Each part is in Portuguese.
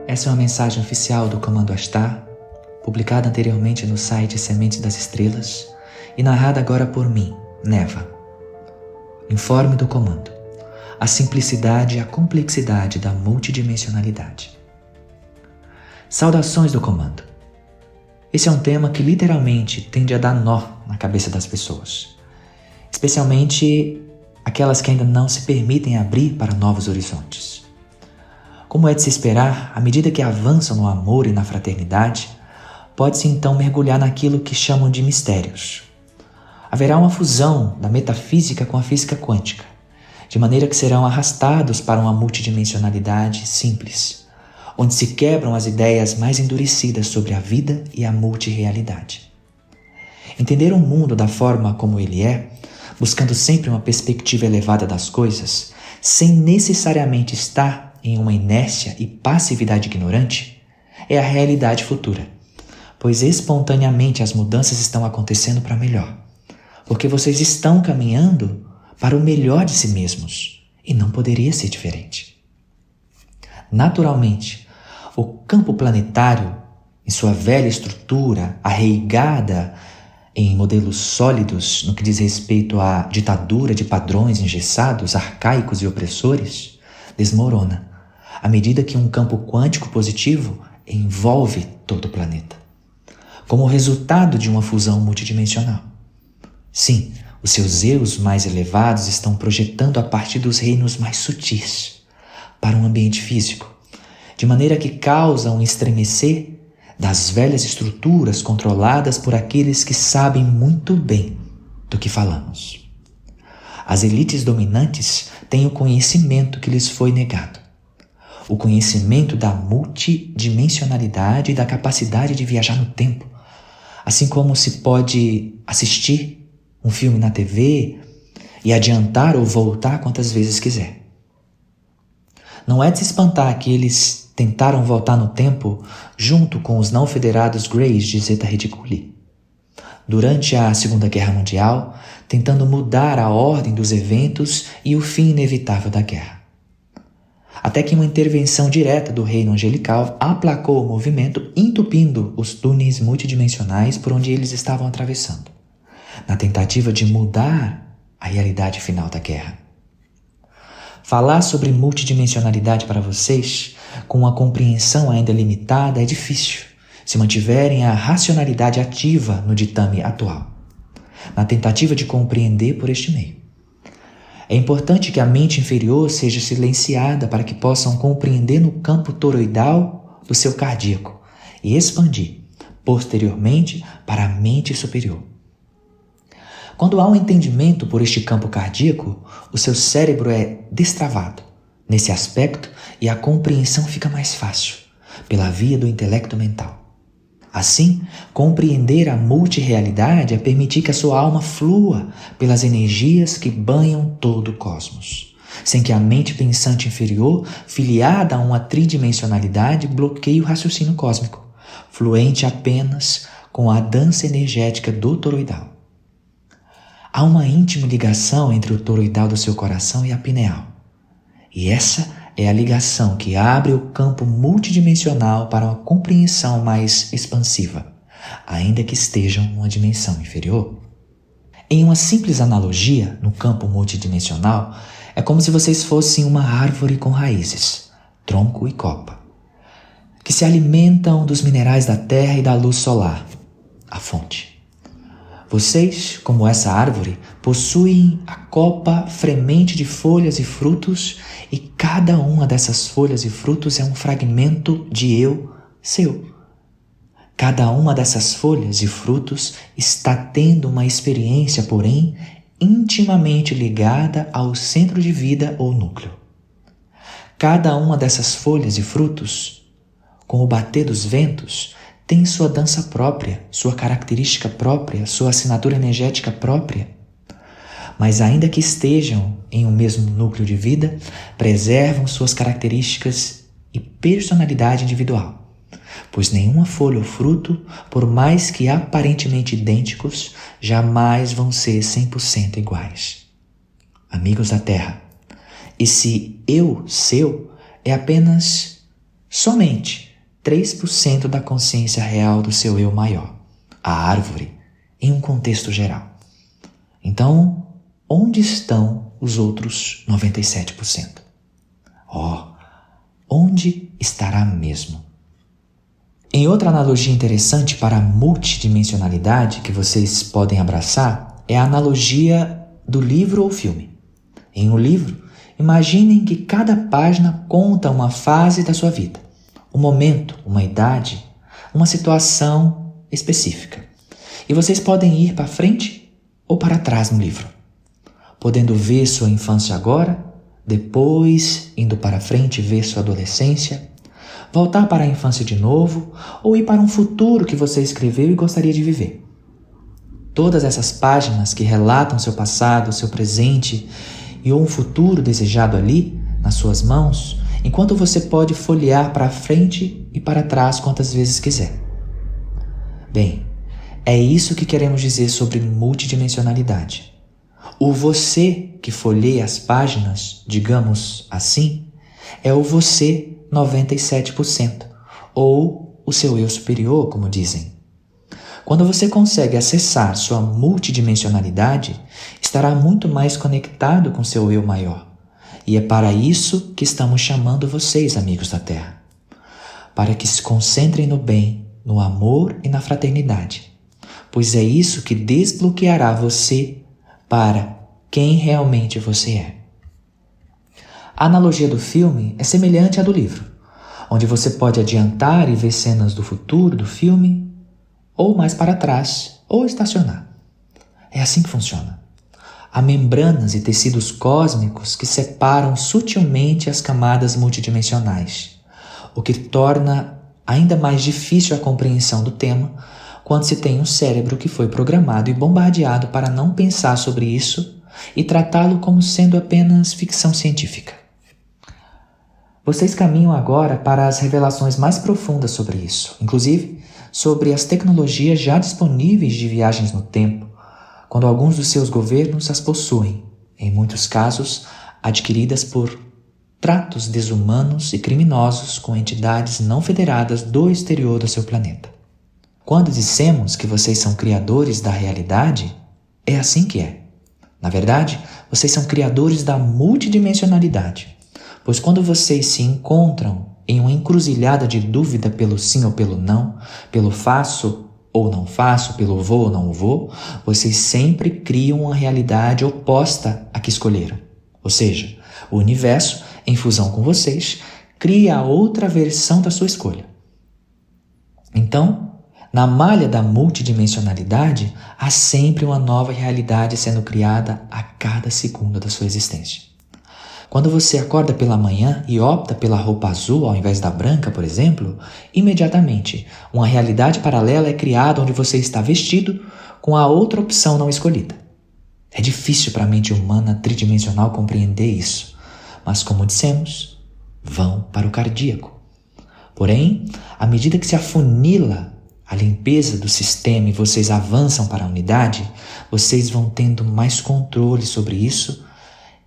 Essa é uma mensagem oficial do Comando Astar, publicada anteriormente no site Sementes das Estrelas e narrada agora por mim, Neva. Informe do Comando: a simplicidade e a complexidade da multidimensionalidade. Saudações do Comando. Esse é um tema que literalmente tende a dar nó na cabeça das pessoas, especialmente aquelas que ainda não se permitem abrir para novos horizontes. Como é de se esperar, à medida que avançam no amor e na fraternidade, pode-se então mergulhar naquilo que chamam de mistérios. Haverá uma fusão da metafísica com a física quântica, de maneira que serão arrastados para uma multidimensionalidade simples, onde se quebram as ideias mais endurecidas sobre a vida e a multirrealidade. Entender o mundo da forma como ele é, buscando sempre uma perspectiva elevada das coisas, sem necessariamente estar em uma inércia e passividade ignorante, é a realidade futura, pois espontaneamente as mudanças estão acontecendo para melhor, porque vocês estão caminhando para o melhor de si mesmos, e não poderia ser diferente. Naturalmente, o campo planetário, em sua velha estrutura, arraigada em modelos sólidos no que diz respeito à ditadura de padrões engessados, arcaicos e opressores, desmorona, à medida que um campo quântico positivo envolve todo o planeta, como resultado de uma fusão multidimensional. Sim, os seus eus mais elevados estão projetando a partir dos reinos mais sutis para um ambiente físico, de maneira que causa um estremecer das velhas estruturas controladas por aqueles que sabem muito bem do que falamos. As elites dominantes têm o conhecimento que lhes foi negado. O conhecimento da multidimensionalidade e da capacidade de viajar no tempo, assim como se pode assistir um filme na TV e adiantar ou voltar quantas vezes quiser. Não é de se espantar que eles tentaram voltar no tempo junto com os não federados Greys de Zeta Reticuli, durante a Segunda Guerra Mundial, tentando mudar a ordem dos eventos e o fim inevitável da guerra. Até que uma intervenção direta do reino angelical aplacou o movimento, entupindo os túneis multidimensionais por onde eles estavam atravessando, na tentativa de mudar a realidade final da guerra. Falar sobre multidimensionalidade para vocês, com uma compreensão ainda limitada, é difícil, se mantiverem a racionalidade ativa no ditame atual, na tentativa de compreender por este meio. É importante que a mente inferior seja silenciada para que possam compreender no campo toroidal do seu cardíaco e expandir, posteriormente, para a mente superior. Quando há um entendimento por este campo cardíaco, o seu cérebro é destravado nesse aspecto e a compreensão fica mais fácil, pela via do intelecto mental. Assim, compreender a multirrealidade é permitir que a sua alma flua pelas energias que banham todo o cosmos, sem que a mente pensante inferior, filiada a uma tridimensionalidade, bloqueie o raciocínio cósmico, fluente apenas com a dança energética do toroidal. Há uma íntima ligação entre o toroidal do seu coração e a pineal, e essa é a ligação que abre o campo multidimensional para uma compreensão mais expansiva, ainda que estejam numa dimensão inferior. Em uma simples analogia, no campo multidimensional, é como se vocês fossem uma árvore com raízes, tronco e copa, que se alimentam dos minerais da terra e da luz solar, a fonte. Vocês, como essa árvore, possuem a copa fremente de folhas e frutos, e cada uma dessas folhas e frutos é um fragmento de eu seu. Cada uma dessas folhas e frutos está tendo uma experiência, porém, intimamente ligada ao centro de vida ou núcleo. Cada uma dessas folhas e frutos, com o bater dos ventos, tem sua dança própria, sua característica própria, sua assinatura energética própria. Mas ainda que estejam em um mesmo núcleo de vida, preservam suas características e personalidade individual, pois nenhuma folha ou fruto, por mais que aparentemente idênticos, jamais vão ser 100% iguais. Amigos da Terra, esse eu seu é apenas somente 3% da consciência real do seu eu maior, a árvore, em um contexto geral. Então, onde estão os outros 97%? Onde estará mesmo? Em outra analogia interessante para a multidimensionalidade que vocês podem abraçar é a analogia do livro ou filme. Em um livro, imaginem que cada página conta uma fase da sua vida, um momento, uma idade, uma situação específica. E vocês podem ir para frente ou para trás no livro, podendo ver sua infância agora, depois indo para frente ver sua adolescência, voltar para a infância de novo ou ir para um futuro que você escreveu e gostaria de viver. Todas essas páginas que relatam seu passado, seu presente e um futuro desejado ali, nas suas mãos, enquanto você pode folhear para frente e para trás quantas vezes quiser. Bem, é isso que queremos dizer sobre multidimensionalidade. O você que folheia as páginas, digamos assim, é o você 97%, ou o seu eu superior, como dizem. Quando você consegue acessar sua multidimensionalidade, estará muito mais conectado com seu eu maior. E é para isso que estamos chamando vocês, amigos da Terra. Para que se concentrem no bem, no amor e na fraternidade. Pois é isso que desbloqueará você para quem realmente você é. A analogia do filme é semelhante à do livro, onde você pode adiantar e ver cenas do futuro do filme, ou mais para trás, ou estacionar. É assim que funciona. Há membranas e tecidos cósmicos que separam sutilmente as camadas multidimensionais, o que torna ainda mais difícil a compreensão do tema quando se tem um cérebro que foi programado e bombardeado para não pensar sobre isso e tratá-lo como sendo apenas ficção científica. Vocês caminham agora para as revelações mais profundas sobre isso, inclusive sobre as tecnologias já disponíveis de viagens no tempo, quando alguns dos seus governos as possuem, em muitos casos adquiridas por tratos desumanos e criminosos com entidades não federadas do exterior do seu planeta. Quando dissemos que vocês são criadores da realidade, é assim que é. Na verdade, vocês são criadores da multidimensionalidade, pois quando vocês se encontram em uma encruzilhada de dúvida pelo sim ou pelo não, pelo faço ou não faço, pelo vou ou não vou, vocês sempre criam uma realidade oposta à que escolheram. Ou seja, o universo, em fusão com vocês, cria a outra versão da sua escolha. Então, na malha da multidimensionalidade, há sempre uma nova realidade sendo criada a cada segundo da sua existência. Quando você acorda pela manhã e opta pela roupa azul ao invés da branca, por exemplo, imediatamente uma realidade paralela é criada onde você está vestido com a outra opção não escolhida. É difícil para a mente humana tridimensional compreender isso, mas como dissemos, vão para o cardíaco. Porém, à medida que se afunila a limpeza do sistema e vocês avançam para a unidade, vocês vão tendo mais controle sobre isso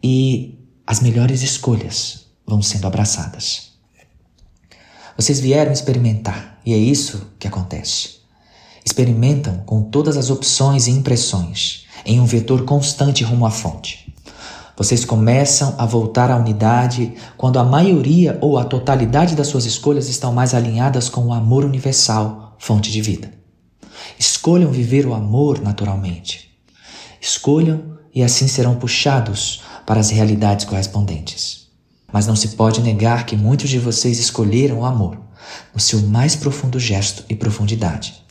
e as melhores escolhas vão sendo abraçadas. Vocês vieram experimentar e é isso que acontece. Experimentam com todas as opções e impressões em um vetor constante rumo à fonte. Vocês começam a voltar à unidade quando a maioria ou a totalidade das suas escolhas estão mais alinhadas com o amor universal, fonte de vida. Escolham viver o amor naturalmente. Escolham e assim serão puxados para as realidades correspondentes. Mas não se pode negar que muitos de vocês escolheram o amor no seu mais profundo gesto e profundidade,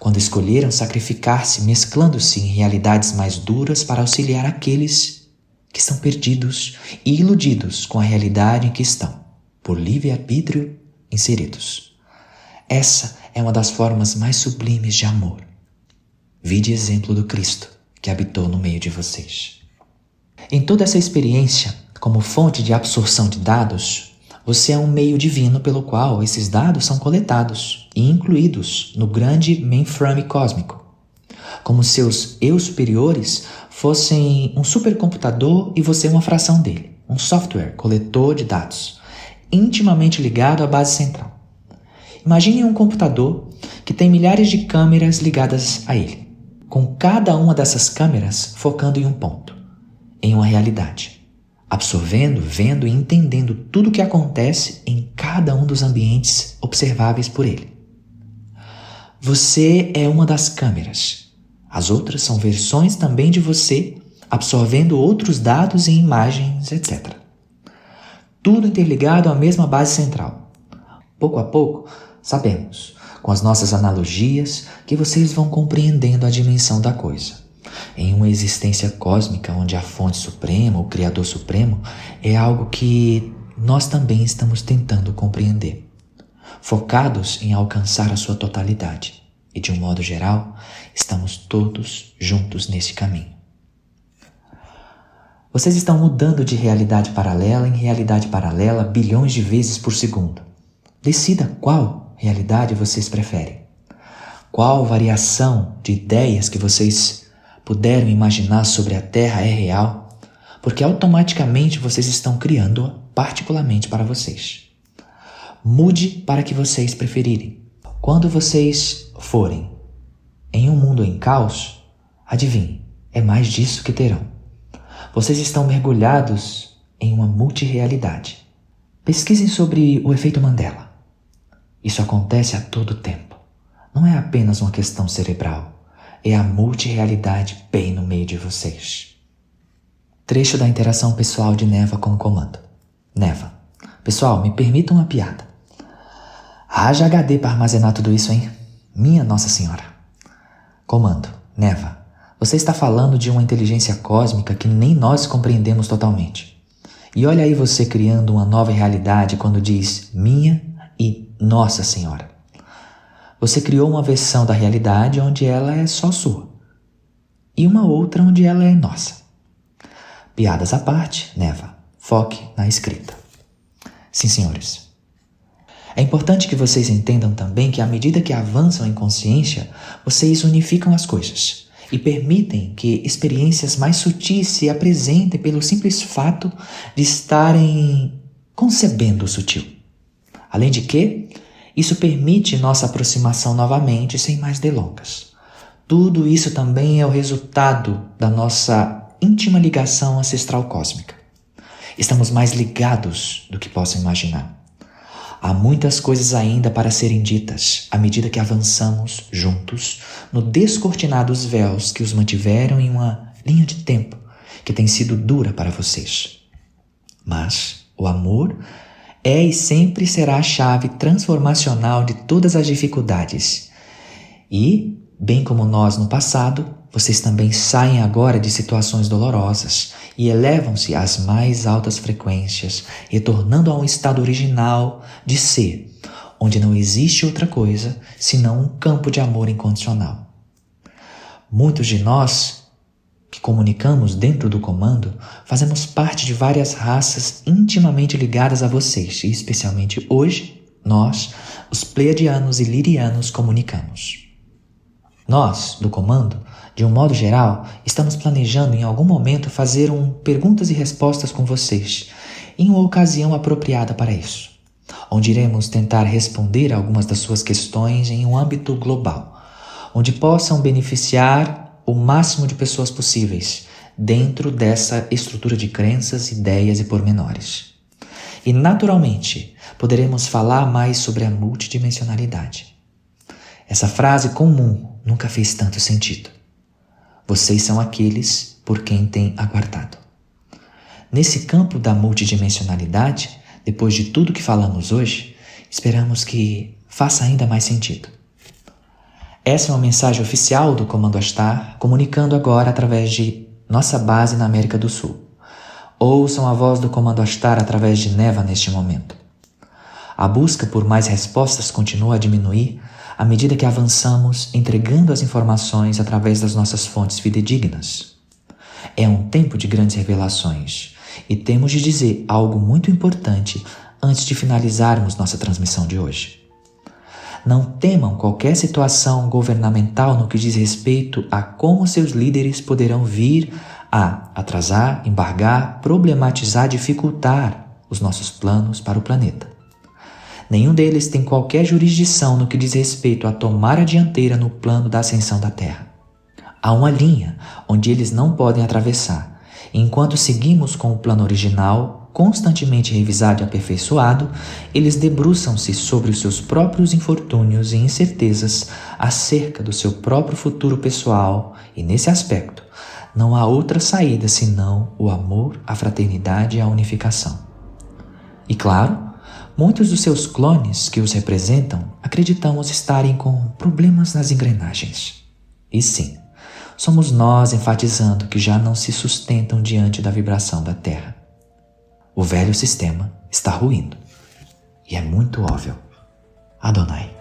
quando escolheram sacrificar-se mesclando-se em realidades mais duras para auxiliar aqueles que estão perdidos e iludidos com a realidade em que estão, por livre-arbítrio, inseridos. Essa é uma das formas mais sublimes de amor. Vide exemplo do Cristo que habitou no meio de vocês. Em toda essa experiência, como fonte de absorção de dados, você é um meio divino pelo qual esses dados são coletados e incluídos no grande mainframe cósmico, como seus eu superiores fossem um supercomputador e você uma fração dele, um software coletor de dados. intimamente ligado à base central. Imagine um computador que tem milhares de câmeras ligadas a ele, com cada uma dessas câmeras focando em um ponto, em uma realidade, absorvendo, vendo e entendendo tudo o que acontece em cada um dos ambientes observáveis por ele. Você é uma das câmeras. As outras são versões também de você, absorvendo outros dados e imagens, etc. Tudo interligado à mesma base central. Pouco a pouco, sabemos, com as nossas analogias, que vocês vão compreendendo a dimensão da coisa. Em uma existência cósmica onde a fonte suprema, o Criador Supremo, é algo que nós também estamos tentando compreender, focados em alcançar a sua totalidade. E de um modo geral, estamos todos juntos nesse caminho. Vocês estão mudando de realidade paralela em realidade paralela bilhões de vezes por segundo. Decida qual realidade vocês preferem. Qual variação de ideias que vocês puderam imaginar sobre a Terra é real, porque automaticamente vocês estão criando-a particularmente para vocês. Mude para que vocês preferirem. Quando vocês forem em um mundo em caos, adivinhe, é mais disso que terão. Vocês estão mergulhados em uma multirrealidade. Pesquisem sobre o efeito Mandela. Isso acontece a todo tempo. Não é apenas uma questão cerebral. É a multirrealidade bem no meio de vocês. Trecho da interação pessoal de Neva com o comando. Neva: pessoal, me permitam uma piada. Haja HD para armazenar tudo isso, hein? Minha Nossa Senhora. Comando: Neva, você está falando de uma inteligência cósmica que nem nós compreendemos totalmente. E olha aí você criando uma nova realidade quando diz minha e Nossa Senhora. Você criou uma versão da realidade onde ela é só sua, e uma outra onde ela é nossa. Piadas à parte, Neva, foque na escrita. Sim, senhores. É importante que vocês entendam também que à medida que avançam em consciência, vocês unificam as coisas e permitem que experiências mais sutis se apresentem pelo simples fato de estarem concebendo o sutil. Além de que, isso permite nossa aproximação novamente sem mais delongas. Tudo isso também é o resultado da nossa íntima ligação ancestral cósmica. Estamos mais ligados do que possam imaginar. Há muitas coisas ainda para serem ditas à medida que avançamos juntos no descortinar dos véus que os mantiveram em uma linha de tempo que tem sido dura para vocês. Mas o amor é e sempre será a chave transformacional de todas as dificuldades. E, bem como nós no passado, vocês também saem agora de situações dolorosas e elevam-se às mais altas frequências, retornando a um estado original de ser, onde não existe outra coisa senão um campo de amor incondicional. Muitos de nós que comunicamos dentro do comando, fazemos parte de várias raças intimamente ligadas a vocês e especialmente hoje, nós, os pleiadianos e lirianos, comunicamos. Nós, do comando, de um modo geral, estamos planejando em algum momento fazer perguntas e respostas com vocês, em uma ocasião apropriada para isso, onde iremos tentar responder algumas das suas questões em um âmbito global, onde possam beneficiar o máximo de pessoas possíveis dentro dessa estrutura de crenças, ideias e pormenores. E, naturalmente, poderemos falar mais sobre a multidimensionalidade. Essa frase comum nunca fez tanto sentido. Vocês são aqueles por quem tem aguardado. Nesse campo da multidimensionalidade, depois de tudo que falamos hoje, esperamos que faça ainda mais sentido. Essa é uma mensagem oficial do Comando Astar, comunicando agora através de nossa base na América do Sul. Ouçam a voz do Comando Astar através de Neva neste momento. A busca por mais respostas continua a diminuir à medida que avançamos entregando as informações através das nossas fontes fidedignas. É um tempo de grandes revelações e temos de dizer algo muito importante antes de finalizarmos nossa transmissão de hoje. Não temam qualquer situação governamental no que diz respeito a como seus líderes poderão vir a atrasar, embargar, problematizar, dificultar os nossos planos para o planeta. Nenhum deles tem qualquer jurisdição no que diz respeito a tomar a dianteira no plano da ascensão da Terra. Há uma linha onde eles não podem atravessar, e enquanto seguimos com o plano original, constantemente revisado e aperfeiçoado, eles debruçam-se sobre os seus próprios infortúnios e incertezas acerca do seu próprio futuro pessoal, e nesse aspecto, não há outra saída senão o amor, a fraternidade e a unificação. E claro, muitos dos seus clones que os representam acreditamos estarem com problemas nas engrenagens. E sim, somos nós enfatizando que já não se sustentam diante da vibração da Terra. O velho sistema está ruindo. E é muito óbvio. Adonai.